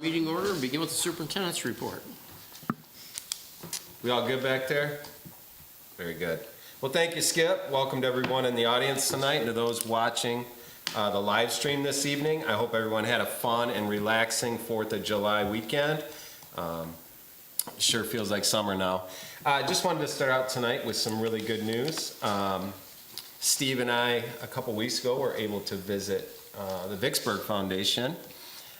Meeting order, begin with the superintendent's report. We all good back there? Very good. Well, thank you, Skip. Welcome to everyone in the audience tonight and to those watching the live stream this evening. I hope everyone had a fun and relaxing 4th of July weekend. Sure feels like summer now. Just wanted to start out tonight with some really good news. Steve and I, a couple weeks ago, were able to visit the Vicksburg Foundation.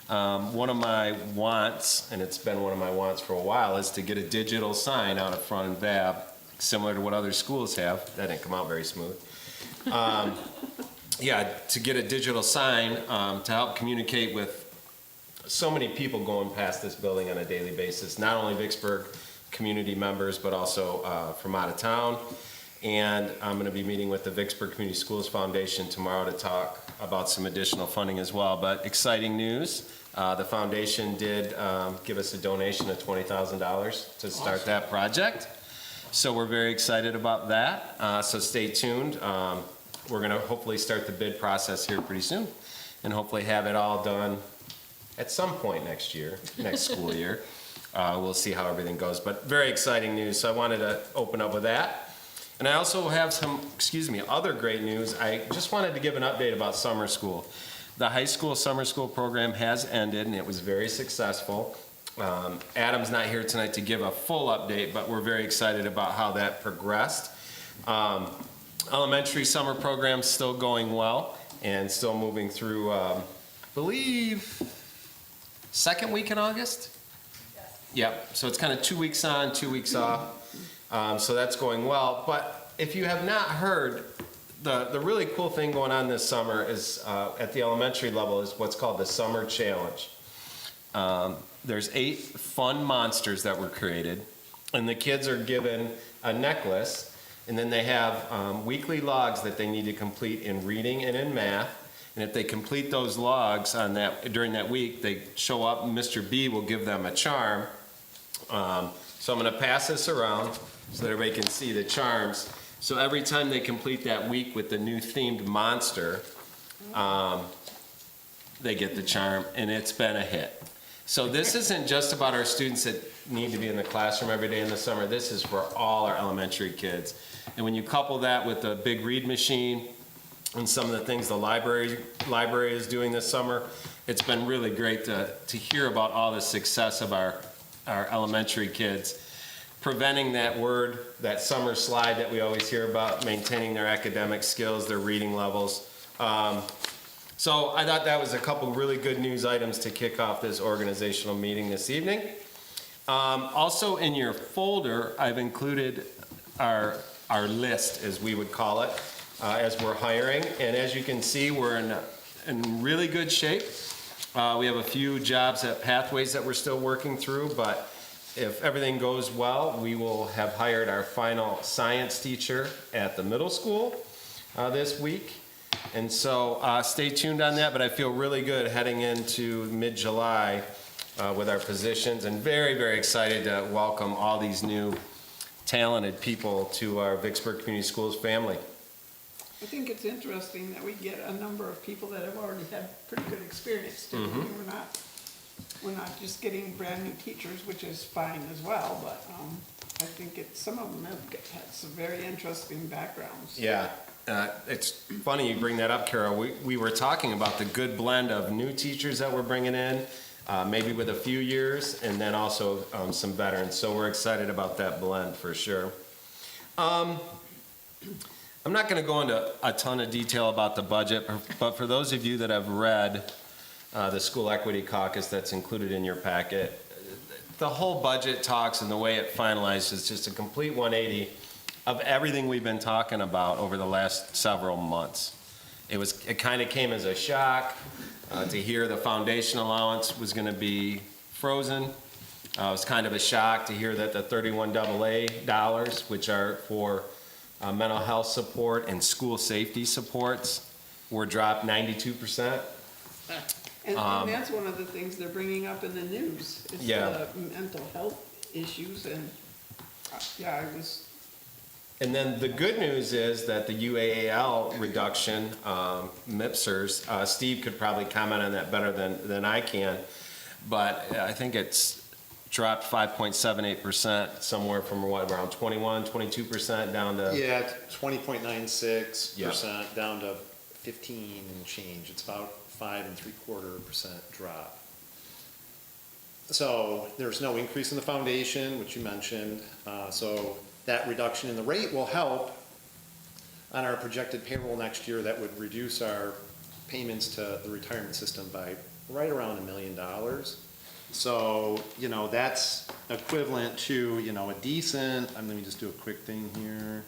One of my wants, and it's been one of my wants for a while, is to get a digital sign out of front and VAB, similar to what other schools have. That didn't come out very smooth. Yeah, to get a digital sign to help communicate with so many people going past this building on a daily basis, not only Vicksburg community members, but also from out of town. And I'm going to be meeting with the Vicksburg Community Schools Foundation tomorrow to talk about some additional funding as well. But exciting news. The foundation did give us a donation of $20,000 to start that project. So we're very excited about that. So stay tuned. We're going to hopefully start the bid process here pretty soon and hopefully have it all done at some point next year, next school year. We'll see how everything goes. But very exciting news. So I wanted to open up with that. And I also have some, other great news. I just wanted to give an update about summer school. The high school summer school program has ended, and it was very successful. Adam's not here tonight to give a full update, but we're very excited about how that progressed. Elementary summer program's still going well and still moving through, I believe, second week in August? Yes. Yep, so it's kind of 2 weeks on, 2 weeks off. So that's going well. But if you have not heard, the really cool thing going on this summer is at the elementary level is what's called the Summer Challenge. There's 8 fun monsters that were created, and the kids are given a necklace, and then they have weekly logs that they need to complete in reading and in math. And if they complete those logs on that during that week, they show up, and Mr. B will give them a charm. So I'm going to pass this around so that everybody can see the charms. So every time they complete that week with the new themed monster, they get the charm, and it's been a hit. So this isn't just about our students that need to be in the classroom every day in the summer. This is for all our elementary kids. And when you couple that with the big read machine and some of the things the library is doing this summer, it's been really great to hear about all the success of our elementary kids, preventing that summer slide that we always hear about, maintaining their academic skills, their reading levels. So I thought that was a couple really good news items to kick off this organizational meeting this evening. Also in your folder, I've included our list, as we would call it, as we're hiring. And as you can see, we're in really good shape. We have a few jobs at Pathways that we're still working through, but if everything goes well, we will have hired our final science teacher at the middle school this week. And so stay tuned on that, but I feel really good heading into mid-July with our positions, and very, very excited to welcome all these new talented people to our Vicksburg Community Schools family. I think it's interesting that we get a number of people that have already had pretty good experience too. Mm-hmm. We're not just getting brand new teachers, which is fine as well, but I think some of them have had some very interesting backgrounds. Yeah, it's funny you bring that up, Carol. We were talking about the good blend of new teachers that we're bringing in, maybe with a few years, and then also some veterans. So we're excited about that blend for sure. I'm not going to go into a ton of detail about the budget, but for those of you that have read the School Equity Caucus that's included in your packet, the whole budget talks and the way it finalized is just a complete 180 of everything we've been talking about over the last several months. It kind of came as a shock to hear the foundation allowance was going to be frozen. It was kind of a shock to hear that the 31 AA dollars, which are for mental health support and school safety supports, were dropped 92%. And that's one of the things they're bringing up in the news, is the mental health issues, and I was... And then the good news is that the UAAL reduction, MIPSers, Steve could probably comment on that better than I can, but I think it's dropped 5.78%, somewhere from what, around 21, 22% down to. Yeah, 20.96% down to 15 and change. It's about 5.75% drop. So there's no increase in the foundation, which you mentioned. So that reduction in the rate will help on our projected payroll next year. That would reduce our payments to the retirement system by right around $1 million. So, that's equivalent to, a decent, let me just do a quick thing here.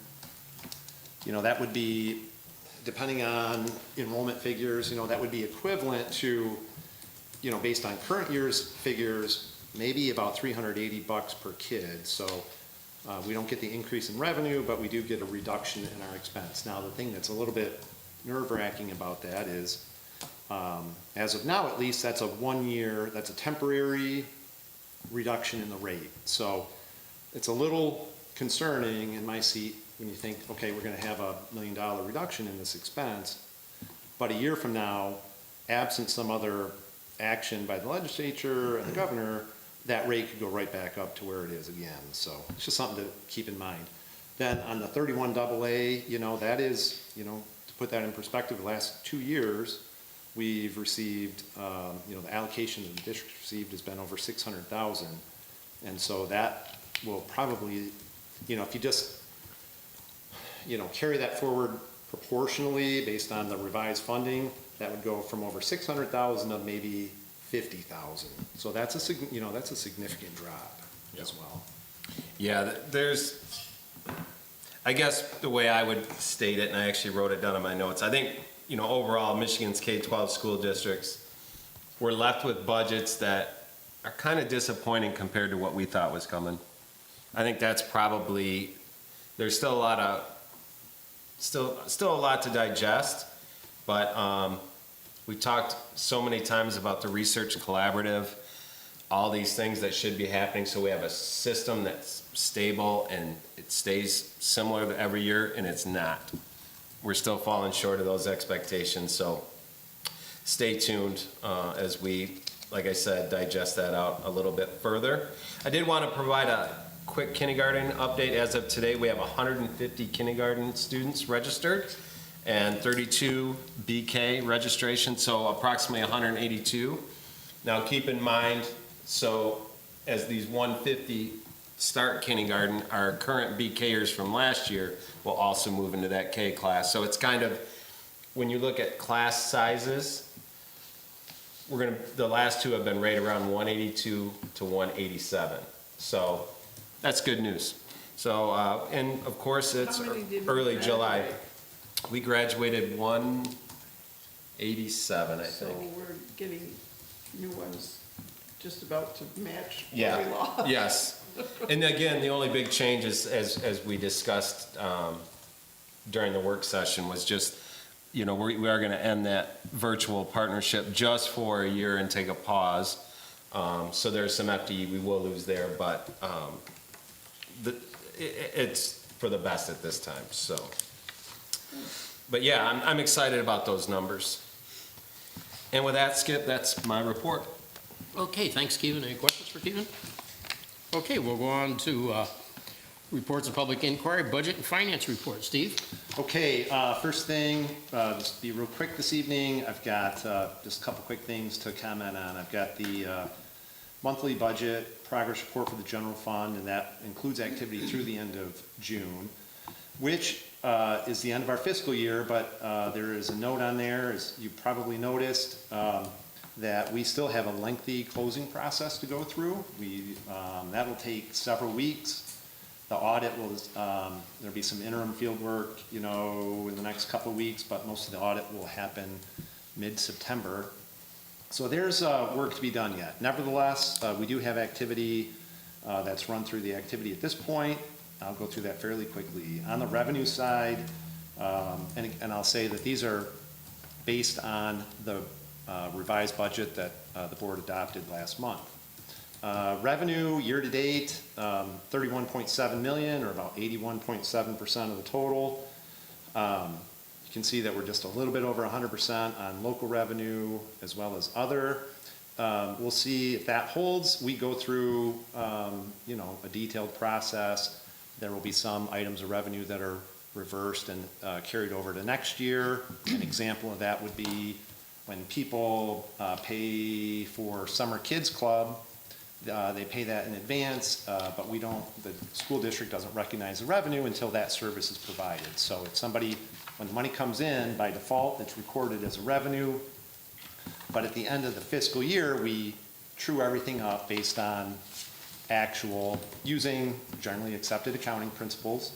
That would be, depending on enrollment figures, that would be equivalent to, based on current year's figures, maybe about $380 per kid. So we don't get the increase in revenue, but we do get a reduction in our expense. Now, the thing that's a little bit nerve-wracking about that is, as of now, at least, that's a temporary reduction in the rate. So it's a little concerning in my seat when you think, okay, we're going to have $1 million reduction in this expense, but a year from now, absent some other action by the legislature and the governor, that rate could go right back up to where it is again. So it's just something to keep in mind. Then on the 31 AA, that is, to put that in perspective, the last 2 years, we've received, the allocation that the district received has been over 600,000. And so that will probably, if you just, carry that forward proportionally based on the revised funding, that would go from over 600,000 to maybe 50,000. So that's a significant drop as well. Yeah, I guess the way I would state it, and I actually wrote it down in my notes, I think, overall, Michigan's K-12 school districts, we're left with budgets that are kind of disappointing compared to what we thought was coming. I think that's probably, there's still a lot to digest, but we talked so many times about the research collaborative, all these things that should be happening, so we have a system that's stable and it stays similar to every year, and it's not. We're still falling short of those expectations, so stay tuned as we, like I said, digest that out a little bit further. I did want to provide a quick kindergarten update. As of today, we have 150 kindergarten students registered and 32 BK registrations, so approximately 182. Now keep in mind, so as these 150 start kindergarten, our current BKers from last year will also move into that K class. So it's kind of, when you look at class sizes, the last two have been right around 182 to 187. So that's good news. So, and of course, it's How many did we early July. graduate? We graduated 187, I So think. we're getting new ones just about to match what Yeah, we lost. yes. And again, the only big change is, as we discussed during the work session, was just, we are going to end that virtual partnership just for a year and take a pause. So there's some FTE we will lose there, but it's for the best at this time. So, but yeah, I'm excited about those numbers. And with that, Skip, that's my report. Okay, thanks, Kevin. Any questions for Kevin? Okay, we'll go on to reports of public inquiry, budget and finance report. Steve? Okay, first thing, just be real quick this evening. I've got just a couple quick things to comment on. I've got the monthly budget progress report for the general fund, and that includes activity through the end of June, which is the end of our fiscal year, but there is a note on there, as you probably noticed, that we still have a lengthy closing process to go through. That will take several weeks. The audit will, there'll be some interim field work, in the next couple of weeks, but most of the audit will happen mid-September. So there's work to be done yet. Nevertheless, we do have activity that's run through the activity at this point. I'll go through that fairly quickly. On the revenue side, and I'll say that these are based on the revised budget that the board adopted last month. Revenue year-to-date, 31.7 million, or about 81.7% of the total. You can see that we're just a little bit over 100% on local revenue as well as other. we'll see if that holds. We go through, you know, a detailed process. There will be some items of revenue that are reversed and carried over to next year. An example of that would be when people pay for Summer Kids Club, they pay that in advance, but we don't, the school district doesn't recognize the revenue until that service is provided. So if somebody, when the money comes in, by default, it's recorded as a revenue, but at the end of the fiscal year, we true everything up based on actual, using generally accepted accounting principles.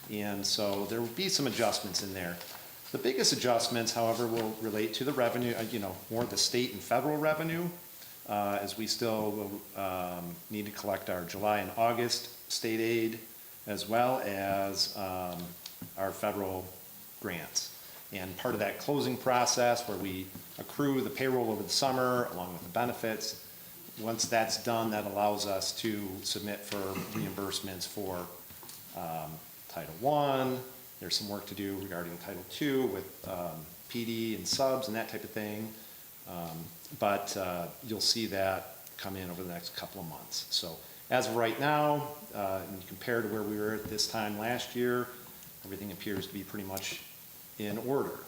And so there will be some adjustments in there. The biggest adjustments, however, will relate to the revenue, you know, more the state and federal revenue, as we still will need to collect our July and August state aid, as well as our federal grants. And part of that closing process where we accrue the payroll over the summer along with the benefits, once that's done, that allows us to submit for reimbursements for Title I. There's some work to do regarding Title II with PD and subs and that type of thing. But you'll see that come in over the next couple of months. So as of right now, and compared to where we were at this time last year, everything appears to be pretty much in order.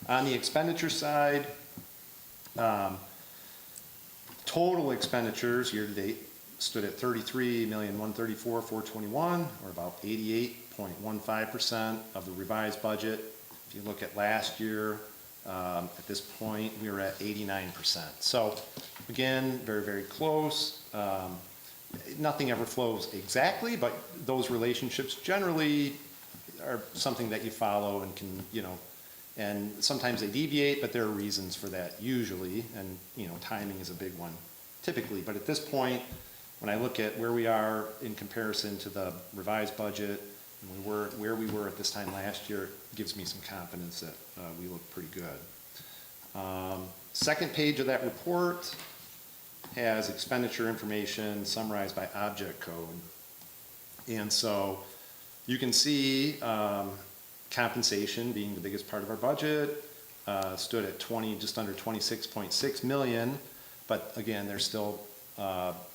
On the expenditure side, total expenditures year to date stood at $33,134,421, or about 88.15% of the revised budget. If you look at last year, at this point, we were at 89%. So again, very, very close. Nothing ever flows exactly, but those relationships generally are something that you follow and can, you know, and sometimes they deviate, but there are reasons for that usually, and, you know, timing is a big one typically. But at this point, when I look at where we are in comparison to the revised budget, and where we were at this time last year, it gives me some confidence that we look pretty good. Second page of that report has expenditure information summarized by object code. And so you can see compensation being the biggest part of our budget, stood at just under 26.6 million, but again, there's still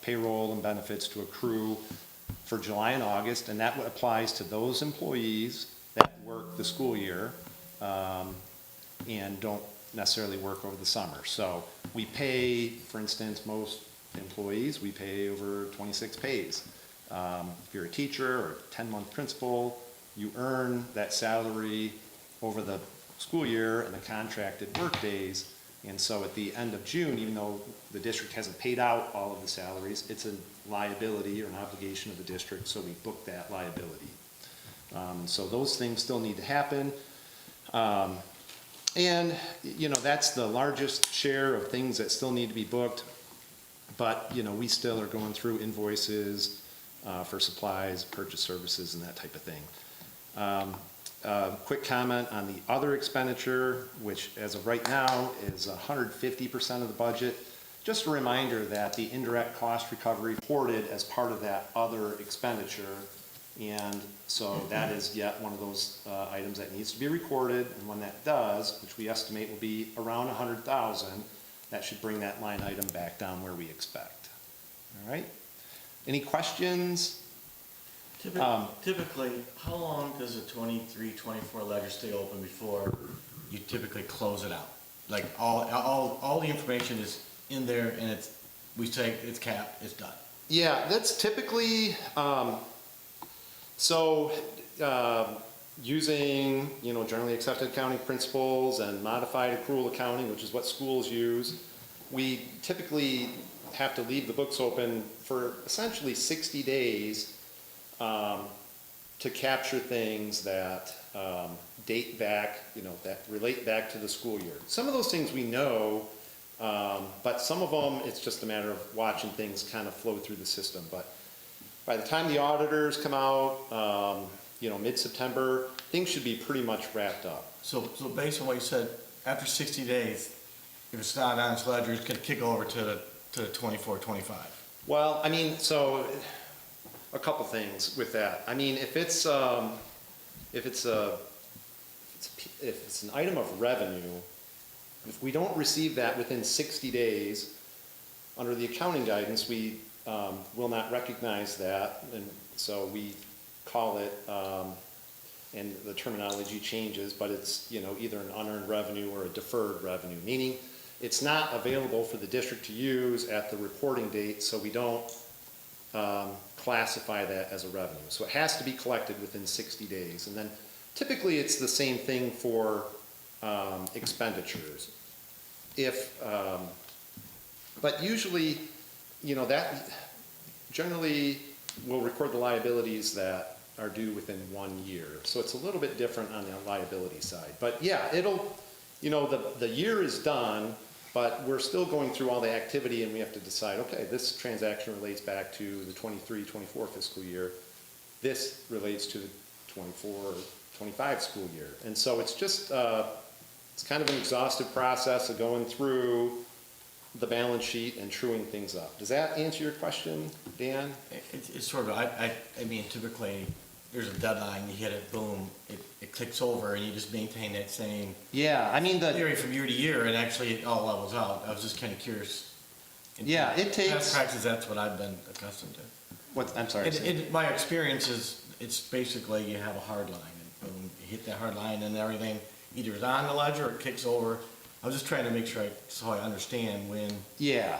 payroll and benefits to accrue for July and August, and that applies to those employees that work the school year and don't necessarily work over the summer. So we pay, for instance, most employees, we pay over 26 pays. If you're a teacher or a 10-month principal, you earn that salary over the school year and the contracted work days. And so at the end of June, even though the district hasn't paid out all of the salaries, it's a liability or an obligation of the district, so we book that liability. So those things still need to happen. And, you know, that's the largest share of things that still need to be booked. But, you know, we still are going through invoices for supplies, purchase services, and that type of thing. Quick comment on the other expenditure, which as of right now is 150% of the budget. Just a reminder that the indirect cost recovery reported as part of that other expenditure. And so that is yet one of those items that needs to be recorded. And when that does, which we estimate will be around 100,000, that should bring that line item back down where we expect. All right? Any questions? Typically, how long does a 23-24 ledger stay open before you typically close it out? Like all the information is in there and we say it's capped, it's done. Yeah, that's typically, using, you know, generally accepted accounting principles and modified accrual accounting, which is what schools use, we typically have to leave the books open for essentially 60 days to capture things that date back, you know, that relate back to the school year. Some of those things we know, but some of them, it's just a matter of watching things kind of flow through the system. But by the time the auditors come out, you know, mid-September, things should be pretty much wrapped up. So based on what you said, after 60 days, if it's not on its ledger, it's gonna kick over to the 24-25. Well, I mean, so a couple things with that. I mean, if it's an item of revenue, if we don't receive that within 60 days, under the accounting guidance, we will not recognize that, and so we call it, and the terminology changes, but it's, either an unearned revenue or a deferred revenue, meaning it's not available for the district to use at the reporting date, so we don't classify that as a revenue. So it has to be collected within 60 days. And then typically it's the same thing for expenditures. But usually, that generally will record the liabilities that are due within 1 year. So it's a little bit different on the liability side. But yeah, the year is done, but we're still going through all the activity and we have to decide, okay, this transaction relates back to the 23-24 fiscal year. This relates to the 24-25 school year. And so it's just, it's kind of an exhaustive process of going through the balance sheet and truing things up. Does that answer your question, Dan? It's sort of, I mean, typically, there's a deadline, you hit it, boom, it clicks over, and you just maintain that same Yeah, I mean, theory from year to year, and actually it all levels out. I was just kind of curious. Yeah, it takes- Past practice, that's what I've been accustomed to. I'm sorry. My experience is, it's basically you have a hard line, and boom, you hit that hard line, and everything either is on the ledger or it kicks over. I was just trying to make sure so I understand when. Yeah,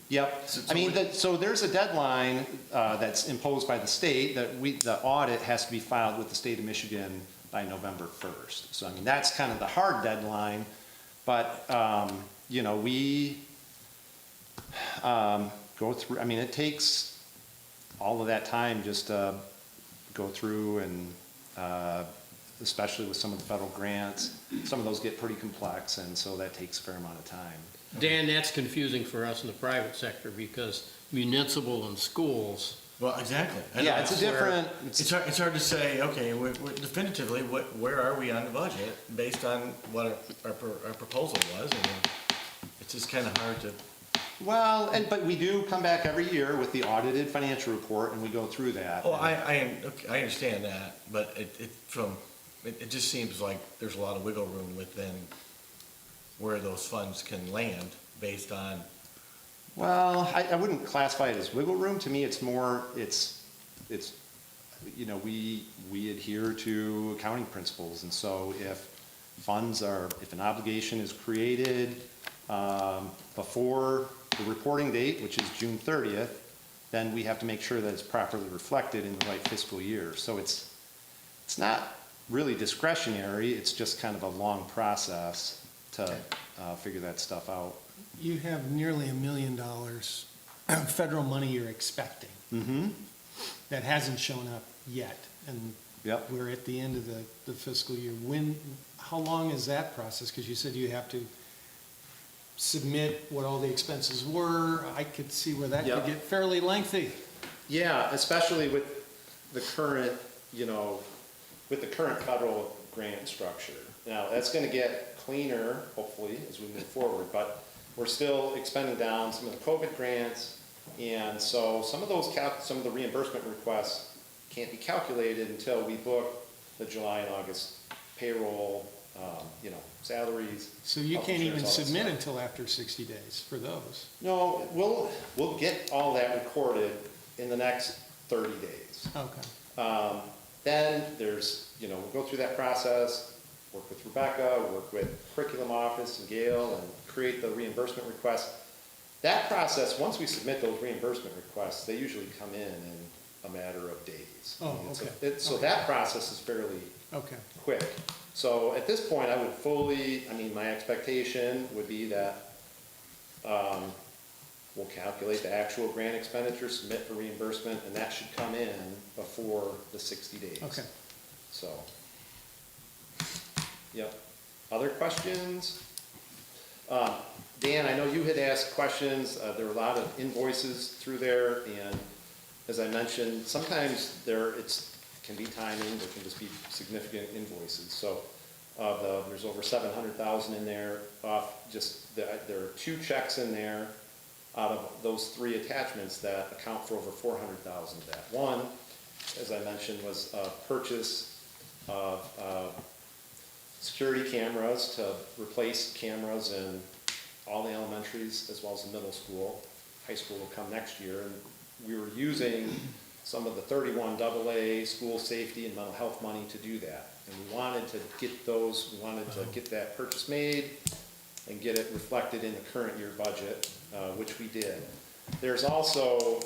yep. I mean, so there's a deadline that's imposed by the state that the audit has to be filed with the state of Michigan by November 1st. So I mean, that's kind of the hard deadline, but we go through, I mean, it takes all of that time just to go through and especially with some of the federal grants, some of those get pretty complex, and so that takes a fair amount of time. Dan, that's confusing for us in the private sector because municipal and schools. Well, exactly. Yeah, it's a different. It's hard to say, okay, we're definitively, where are we on the budget based on what our proposal was, and it's just kind of hard to. Well, but we do come back every year with the audited financial report, and we go through that. Oh, I understand that, but it just seems like there's a lot of wiggle room within where those funds can land based on. Well, I wouldn't classify it as wiggle room. To me, it's more, we adhere to accounting principles. And so if an obligation is created before the reporting date, which is June 30th, then we have to make sure that it's properly reflected in the right fiscal year. So it's not really discretionary, it's just kind of a long process to figure that stuff out. You have nearly $1 million of federal money you're expecting. Mm-hmm. That hasn't shown up yet, and Yep. we're at the end of the fiscal year. How long is that process? Because you said you have to submit what all the expenses were. I could see where that Yep. could get fairly lengthy. Yeah, especially with the current, federal grant structure. Now, that's gonna get cleaner, hopefully, as we move forward, but we're still expending down some of the COVID grants, and so some of the reimbursement requests can't be calculated until we book the July and August payroll, salaries. So you health can't even insurance, all that submit stuff. until after 60 days for those. No, we'll get all that recorded in the next 30 days. Okay. Then there's, we'll go through that process, work with Rebecca, work with curriculum office and Gail, and create the reimbursement request. That process, once we submit those reimbursement requests, they usually come in a matter of days. Oh, okay. So that process is fairly Okay. quick. So at this point, my expectation would be that we'll calculate the actual grant expenditure, submit for reimbursement, and that should come in before the 60 days. Okay. So, yep. Other questions? Dan, I know you had asked questions. There were a lot of invoices through there, and as I mentioned, sometimes it can be timing, there can just be significant invoices. So there's over 700,000 in there. There are 2 checks in there out of those 3 attachments that account for over 400,000 of that. One, as I mentioned, was a purchase of security cameras to replace cameras in all the elementaries as well as the middle school. high school will come next year. And we were using some of the 31 AA school safety and mental health money to do that. And we wanted to get that purchase made and get it reflected in the current year budget, which we did. There's also,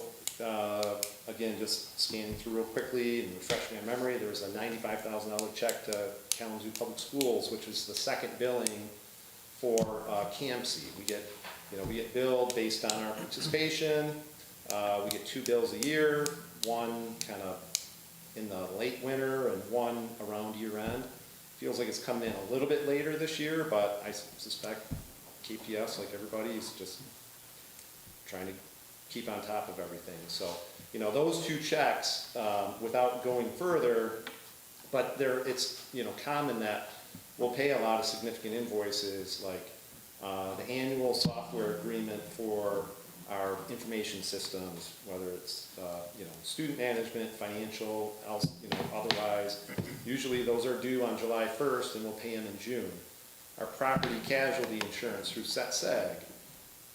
again, just scanning through real quickly and refreshing my memory, there was a $95,000 check to Kalamazoo Public Schools, which is the second billing for CAMC. We get billed based on our participation. We get 2 bills a year, one kind of in the late winter and one around year end. Feels like it's coming in a little bit later this year, but I suspect KPS, like everybody, is just trying to keep on top of everything. So, those 2 checks, without going further, but it's, common that we'll pay a lot of significant invoices, like the annual software agreement for our information systems, whether it's, student management, financial, else, otherwise. Usually those are due on July 1st and we'll pay them in June. Our property casualty insurance through SETSAG,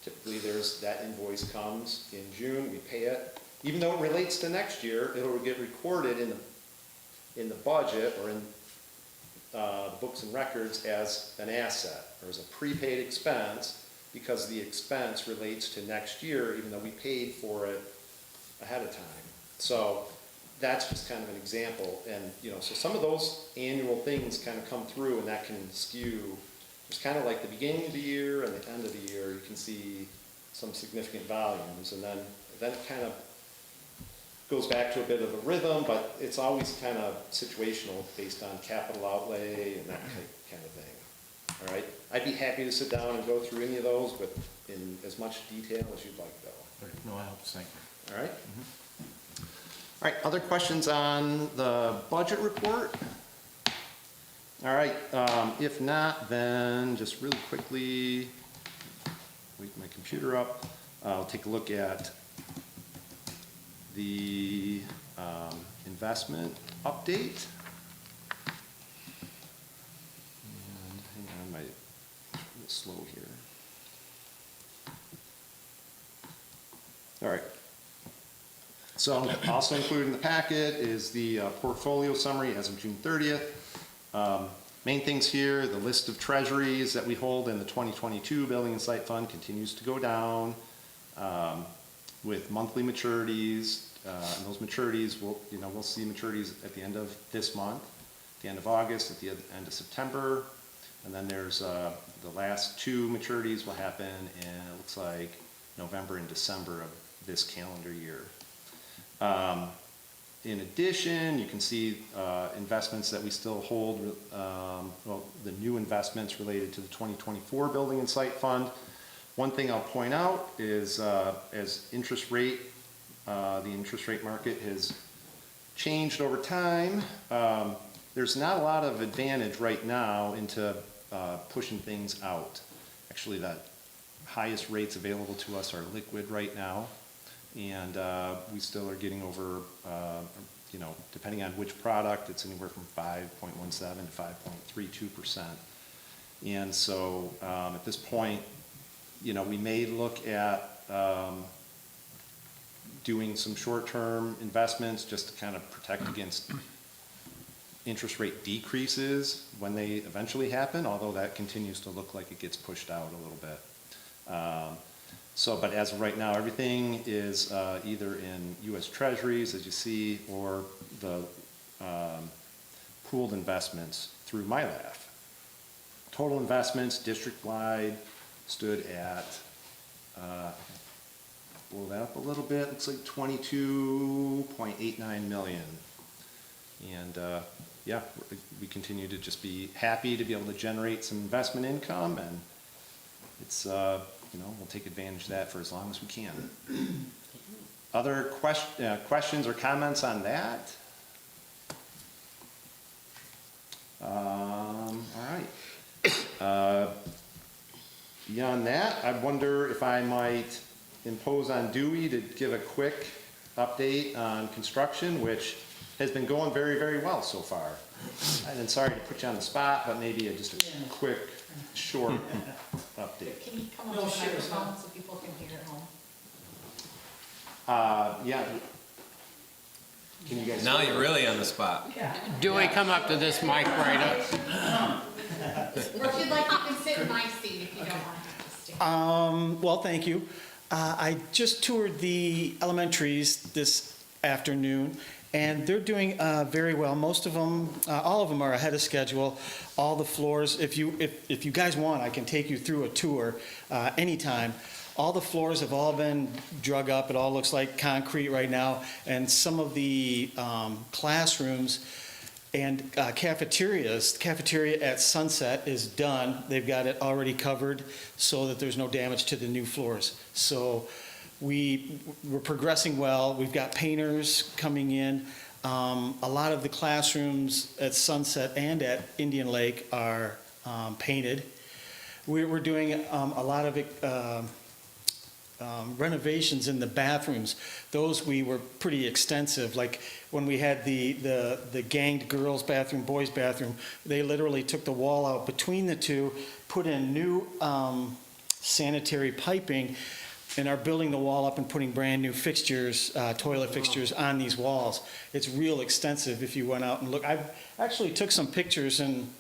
typically that invoice comes in June, we pay it. Even though it relates to next year, it'll get recorded in the budget or in books and records as an asset or as a prepaid expense, because the expense relates to next year, even though we paid for it ahead of time. So that's just kind of an example. And, so some of those annual things kind of come through and that can skew. It's kind of like the beginning of the year and the end of the year, you can see some significant volumes. And then it kind of goes back to a bit of a rhythm, but it's always kind of situational based on capital outlay and that kind of thing. All right, I'd be happy to sit down and go through any of those, but in as much detail as you'd like, though. No, I hope, thank you. All right? All right, other questions on the budget report? All right, if not, then just really quickly, wake my computer up. I'll take a look at the investment update. And hang on, I'm a little slow here. All right. So also included in the packet is the portfolio summary as of June 30th. Main things here, the list of treasuries that we hold in the 2022 Building and Site Fund continues to go down with monthly maturities. And those maturities, we'll see maturities at the end of this month, the end of August, at the end of September. And then there's the last 2 maturities will happen in, it looks like, November and December of this calendar year. In addition, you can see investments that we still hold, the new investments related to the 2024 Building and Site Fund. One thing I'll point out is as the interest rate market has changed over time, there's not a lot of advantage right now into pushing things out. Actually, the highest rates available to us are liquid right now. And we still are getting over, depending on which product, it's anywhere from 5.17 to 5.32%. And so at this point, we may look at doing some short-term investments just to kind of protect against interest rate decreases when they eventually happen, although that continues to look like it gets pushed out a little bit. But as of right now, everything is either in U.S. Treasuries, as you see, or the pooled investments through MyLAF. Total investments district-wide stood at, blow that up a little bit, looks like 22.89 million. And yeah, we continue to just be happy to be able to generate some investment income, and it's we'll take advantage of that for as long as we can. Other questions or comments on that? All right. Beyond that, I wonder if I might impose on Dewey to give a quick update on construction, which has been going very, very well so far. And sorry to put you on the spot, but maybe just a quick, short update. Can you come up with a microphone so people can hear at home? Yeah. Can you guys? Now you're really on the spot. Dewey, come up to this mic right up. Or if you'd like, you can sit in my seat if you don't want to have to stand. Well, thank you. I just toured the elementaries this afternoon, and they're doing very well. Most of them, all of them are ahead of schedule. All the floors, if you guys want, I can take you through a tour anytime. All the floors have all been drug up. It all looks like concrete right now. And some of the classrooms and cafeterias, the cafeteria at Sunset is done. They've got it already covered so that there's no damage to the new floors. So we're progressing well. We've got painters coming in. A lot of the classrooms at Sunset and at Indian Lake are painted. We're doing a lot of renovations in the bathrooms. Those we were pretty extensive. Like when we had the ganged girls' bathroom, boys' bathroom, they literally took the wall out between the two, put in new sanitary piping, and are building the wall up and putting brand new fixtures, toilet fixtures on these walls. It's real extensive if you went out and look. I actually took some pictures, and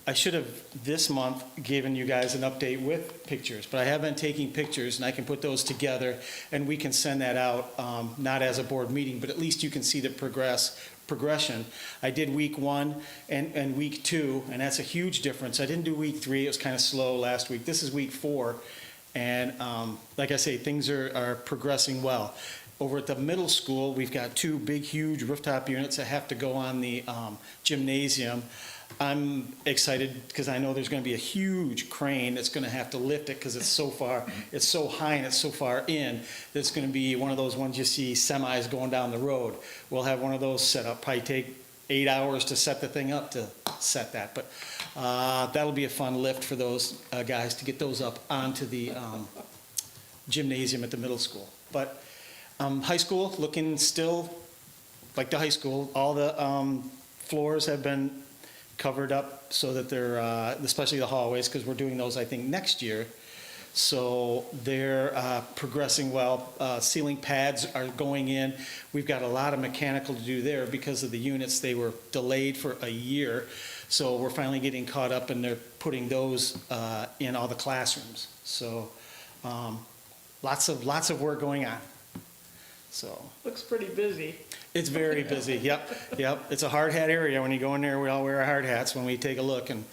I should have this month given you guys an update with pictures, but I have been taking pictures, and I can put those together, and we can send that out, not as a board meeting, but at least you can see the progression. I did week 1 and week 2, and that's a huge difference. I didn't do week 3. It was kind of slow last week. This is week 4, and like I say, things are progressing well. Over at the middle school, we've got 2 big, huge rooftop units that have to go on the gymnasium. I'm excited because I know there's going to be a huge crane that's going to have to lift it because it's so high and it's so far in. That's going to be one of those ones you see semis going down the road. We'll have one of those set up. Probably take 8 hours to set the thing up to set that, but that'll be a fun lift for those guys to get those up onto the gymnasium at the middle school. But high school looking still like the high school. All the floors have been covered up so that they're, especially the hallways, because we're doing those, I think, next year. So they're progressing well. Ceiling pads are going in. We've got a lot of mechanical to do there because of the units. They were delayed for a year. So we're finally getting caught up, and they're putting those in all the classrooms. So lots of work going on. So Looks pretty busy. it's very busy. Yep. It's a hard hat area. When you go in there, we all wear our hard hats when we take a look. And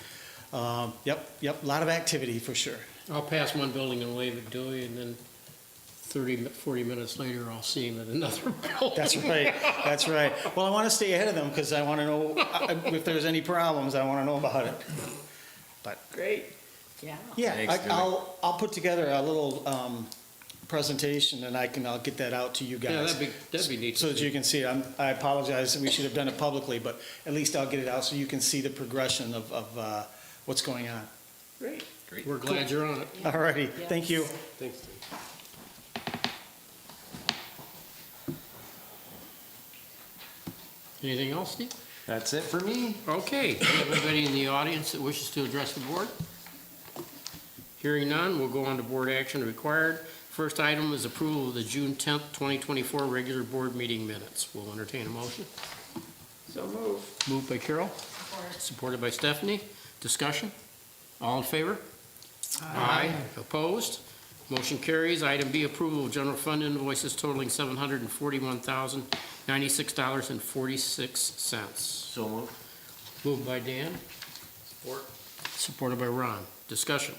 yep, a lot of activity for sure. I'll pass one building and wave at Dewey, and then 40 minutes later, I'll see him at another building. That's right. Well, I want to stay ahead of them because I want to know if there's any problems. I want to know about it. But Great. Yeah. yeah, Thanks, Dewey. I'll put together a little presentation, and I'll get that out to you guys. Yeah, that'd be neat. So that you can see it. I apologize, we should have done it publicly, but at least I'll get it out so you can see the progression of what's going on. Great. We're glad you're on it. All righty, thank you. Thanks. Anything else, Steve? That's it for me. Okay, do you have anybody in the audience that wishes to address the board? Hearing none, we'll go on to board action required. First item is approval of the June 10th, 2024 regular board meeting minutes. We'll entertain a motion. So move. Moved by Carol, supported by Stephanie. Discussion? All in favor? Aye. Opposed? Motion carries. Item B, approval of general fund invoices totaling $741,096.46. So moved. Moved by Dan. Support. Supported by Ron. Discussion?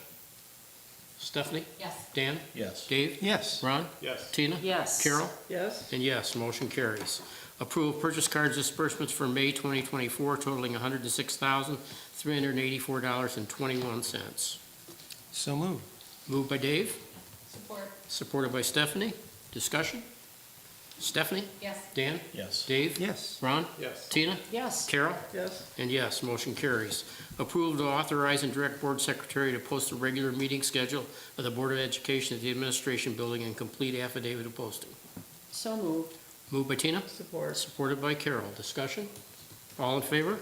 Stephanie? Yes. Dan? Yes. Dave? Yes. Ron? Yes. Tina? Yes. Carol? Yes. And yes, motion carries. Approve purchase cards disbursements for May 2024 totaling $106,384.21. So moved. Moved by Dave, Support. supported by Stephanie. Discussion? Stephanie? Yes. Dan? Yes. Dave? Yes. Ron? Yes. Tina? Yes. Carol? Yes. And yes, motion carries. Approve to authorize and direct board secretary to post a regular meeting schedule of the Board of Education at the Administration Building and complete affidavit of posting. So moved. Moved by Tina? Support. Supported by Carol. Discussion? All in favor?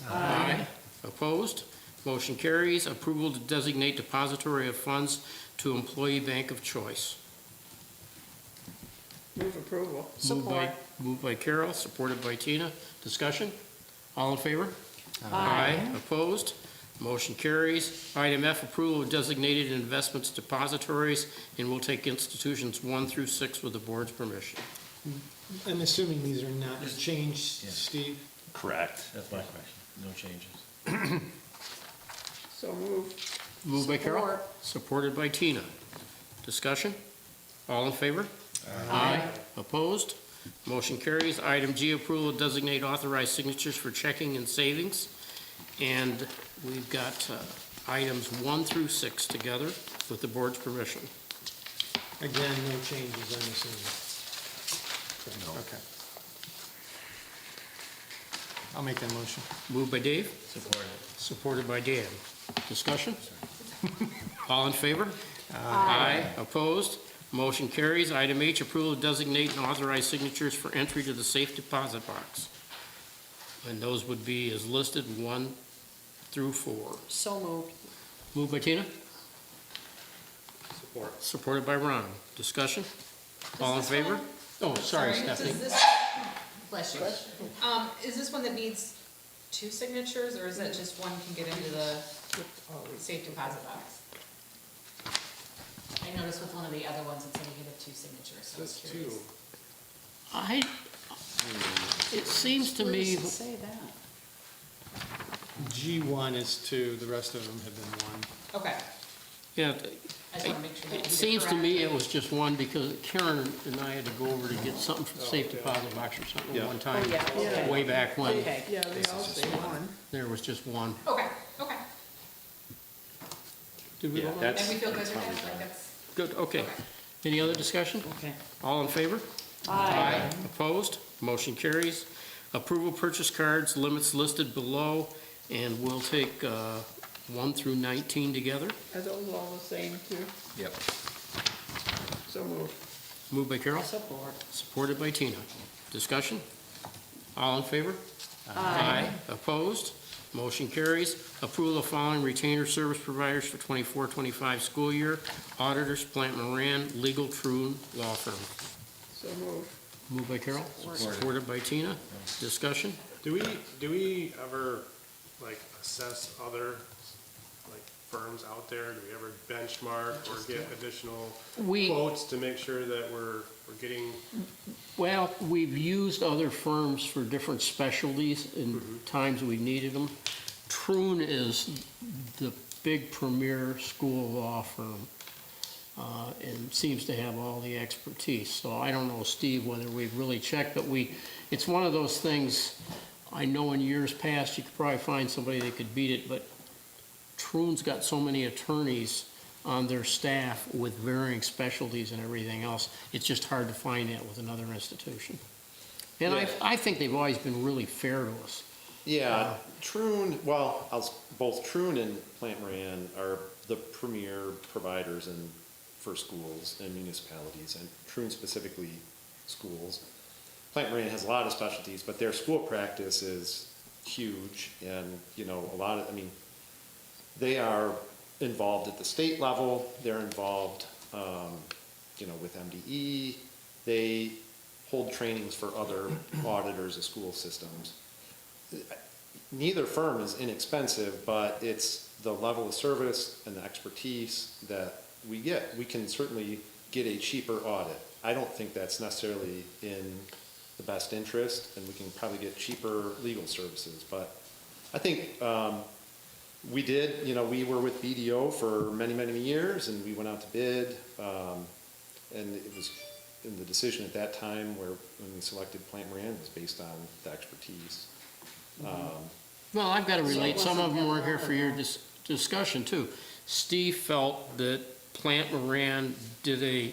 Aye. Opposed? Motion carries. Approval to designate depository of funds to employee bank of choice. Move approval. Moved by Carol, supported by Tina. Discussion? All in favor? Aye. Opposed? Motion carries. Item F, approval of designated investments depositories, and we'll take institutions 1 through 6 with the board's permission. I'm assuming these are not changed, Yeah. Steve? Correct. That's my question. No changes. So moved. Moved by Carol, supported by Tina. Discussion? All in favor? Aye. Opposed? Motion carries. Item G, approval of designate authorized signatures for checking and savings. And we've got items 1 through 6 together with the board's permission. Again, no changes, I'm assuming. Okay. I'll make that motion. Moved by Dave, Supported. supported by Dan. Discussion? All in favor? Aye. Opposed? Motion carries. Item H, approval of designate and authorize signatures for entry to the safe deposit box. And those would be as listed, 1 through 4. So moved. Moved by Tina, Support. supported by Ron. Discussion? All in favor? Oh, sorry, Stephanie. Does this, bless you. Is this one that needs 2 signatures, or is it just one can get into the safe deposit box? I noticed with one of the other ones, it said we had 2 signatures, so I was curious. It seems to Where me, does it say that? G1 is 2, the rest of them have been 1. Okay, yeah, I just want to make sure that it we seems to correct. me it was just one because Karen and I had to go over to get something from the safe deposit box or something Yeah. one time, Oh, yeah, okay. way back when. Okay. Yeah, they all say one. There was just one. Okay, okay. Did we Yeah, vote on that's- that? And we feel good with that, like that's, Good, okay. Any other discussion? Okay. All in favor? Aye. Opposed? Motion carries. Approval purchase cards, limits listed below, and we'll take 1 through 19 together. Are those all the same too? Yep. So moved. Moved by Carol, Support. supported by Tina. Discussion? All in favor? Aye. Opposed? Motion carries. Approval of following retainer service providers for 24-25 school year. Auditors, Plant Moran, Legal True Law Firm. So moved. Moved by Carol, supported by Tina. Discussion? Do we ever, like, assess other, like, firms out there? Do we ever benchmark or get additional We, quotes to make sure that we're getting, well, we've used other firms for different specialties in times we needed them. Troon is the big premier school law firm, and seems to have all the expertise. So I don't know, Steve, whether we've really checked, but it's one of those things, I know in years past, you could probably find somebody that could beat it, but Troon's got so many attorneys on their staff with varying specialties and everything else, it's just hard to find that with another institution. And Yeah. I think they've always been really fair to us. Yeah, Troon, well, both Troon and Plant Moran are the premier providers for schools and municipalities, and Troon specifically schools. Plant Moran has a lot of specialties, but their school practice is huge, and, they are involved at the state level, they're involved, with MDE, they hold trainings for other auditors of school systems. Neither firm is inexpensive, but it's the level of service and the expertise that we get. We can certainly get a cheaper audit. I don't think that's necessarily in the best interest, and we can probably get cheaper legal services, but I think, we did, we were with BDO for many, many years, and we went out to bid, and it was, in the decision at that time when we selected Plant Moran was based on the expertise. Well, I've got to relate, some of them weren't here for your discussion too. Steve felt that Plant Moran did a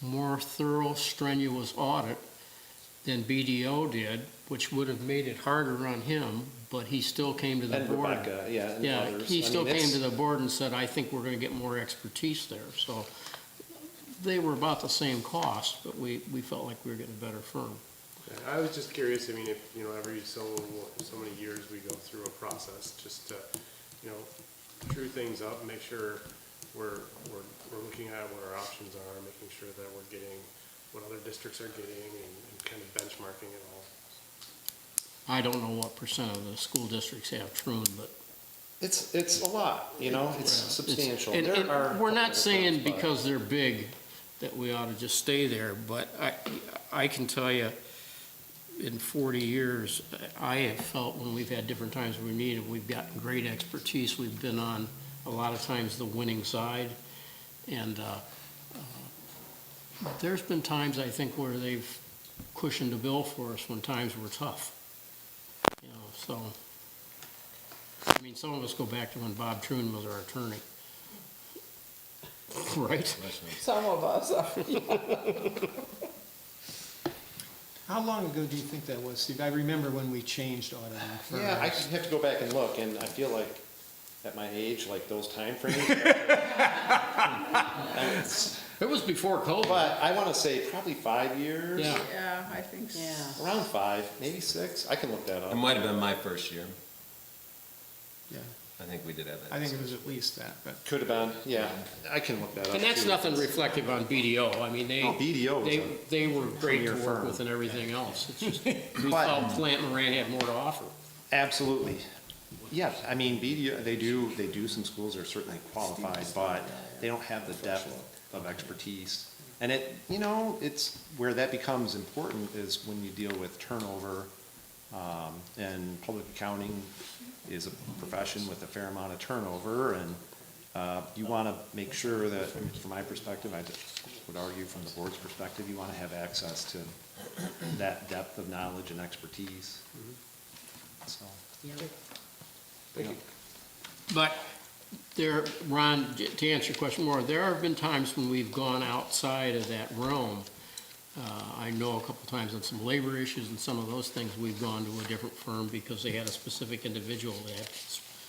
more thorough, strenuous audit than BDO did, which would have made it harder on him, but he still came to the And board. Rebecca, yeah, and Yeah, others. he I still mean, came to it's- the board and said, I think we're gonna get more expertise there, so they were about the same cost, but we felt like we were getting a better firm. I was just curious, if, every so many years we go through a process just to, true things up, make sure we're looking at what our options are, making sure that we're getting what other districts are getting and kind of benchmarking it all. I don't know what percent of the school districts have Troon, but. It's a lot, you know, it's substantial. And There are we're a not couple saying of things, but- because they're big that we ought to just stay there, but I can tell you, in 40 years, I have felt when we've had different times we needed, we've gotten great expertise. We've been on, a lot of times, the winning side. And there's been times, I think, where they've cushioned the bill for us when times were tough. You know, so, I mean, some of us go back to when Bob Troon was our attorney. Right? Some of us, How long ago do you think that was, Steve? I remember when we changed auditing firms. Yeah, I have to go back and look, and I feel like at my age, like those timeframes. It was before COVID. But I want to say probably 5 years. Yeah. yeah, I think so. Around 5, maybe 6. I can look that It up. might have been my first year. Yeah, I think we did have that. I think it was at least that, but. Could have been, yeah. I can look that up. And that's too. nothing reflective on BDO. I mean, No, BDO was they were great to premier work firm. with and everything else. It's just, we But- felt Plant Moran had more to offer. Absolutely. Yeah, I mean, BDO, they do, some schools are certainly qualified, but they don't have the depth of expertise. And it, you know, it's where that becomes important is when you deal with turnover, and public accounting is a profession with a fair amount of turnover, and, you wanna make sure that, from my perspective, I would argue from the board's perspective, you wanna have access to that depth of knowledge and expertise. So. Thank you. But there, Ron, to answer your question more, there have been times when we've gone outside of that realm. I know a couple times on some labor issues and some of those things, we've gone to a different firm because they had a specific individual that had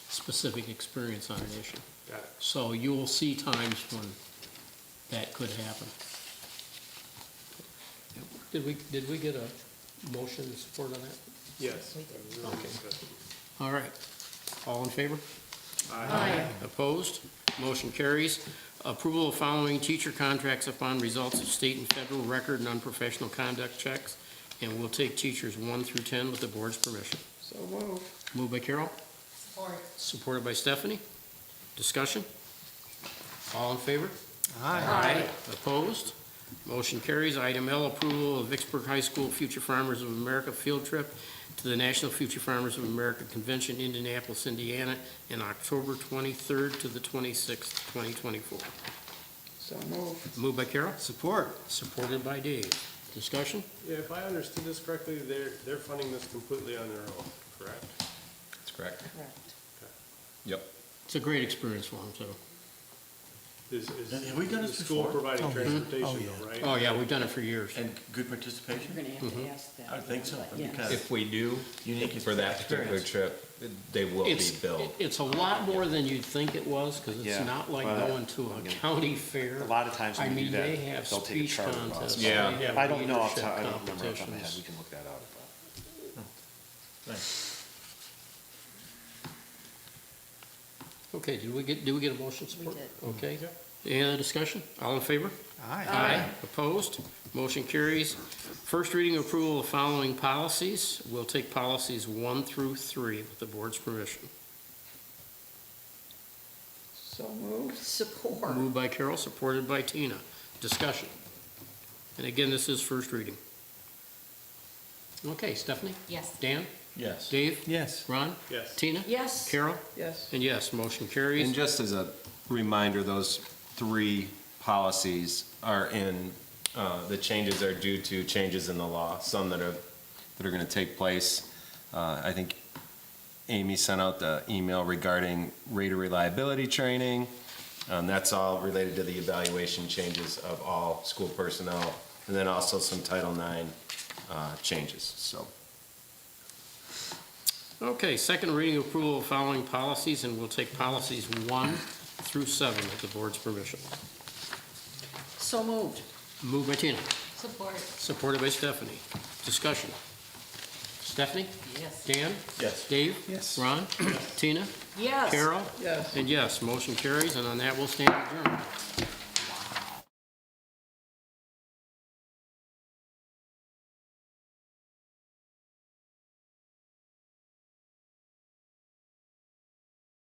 specific experience on an issue. Got it. So you'll see times when that could happen. Did we get a motion in support on that? Yes. Okay. All right. All in favor? Aye. Opposed? Motion carries. Approval of following teacher contracts upon results of state and federal record and unprofessional conduct checks. And we'll take teachers 1 through 10 with the board's permission. So move. Moved by Carol, Support. supported by Stephanie. Discussion? All in favor? Aye. Opposed? Motion carries. Item L, approval of Vicksburg High School Future Farmers of America field trip to the National Future Farmers of America Convention, Indianapolis, Indiana, in October 23rd to the 26th, 2024. So move. Moved by Carol, Support. supported by Dave. Discussion? Yeah, if I understood this correctly, they're funding this completely on their own, correct? That's correct. Correct. Yep. It's a great experience for them, too. Have we done the this school before? providing Oh, yeah. transportation Oh, yeah. though, right? Oh, yeah, we've done it for years. And good participation? You're gonna have to ask that. I think so, Yes. because If we do, unique for that particular experience. trip, they will be It's, billed. it's a lot more than you'd think it was, because it's Yeah, not like but, going to a county fair. A lot of times I when you mean, do that, they have they'll take a speech charter bus. contests. Yeah. they have I don't know, leadership I don't remember off the top of my head, competitions. we can look that out. Nice. Okay, did we get a motion support? did. Okay. Any other discussion? All in favor? Aye. Opposed? Motion carries. First reading approval of following policies. We'll take policies 1 through 3 with the board's permission. So move. Support. Moved by Carol, supported by Tina. Discussion. And again, this is first reading. Okay, Stephanie? Yes. Dan? Yes. Dave? Yes. Ron? Yes. Tina? Yes. Carol? Yes. And yes, motion And carries. just as a reminder, those 3 policies are in, the changes are due to changes in the law, some that are going to take place. I think Amy sent out the email regarding rater reliability training. That's all related to the evaluation changes of all school personnel, and then also some Title IX changes, so. Okay, second reading approval of following policies, and we'll take policies 1 through 7 with the board's permission. So moved. Moved by Tina, Support. supported by Stephanie. Discussion. Stephanie? Yes. Dan? Yes. Dave? Yes. Ron? Tina? Yes. Carol? Yes. And yes, motion carries, and on that, we'll stand adjourned.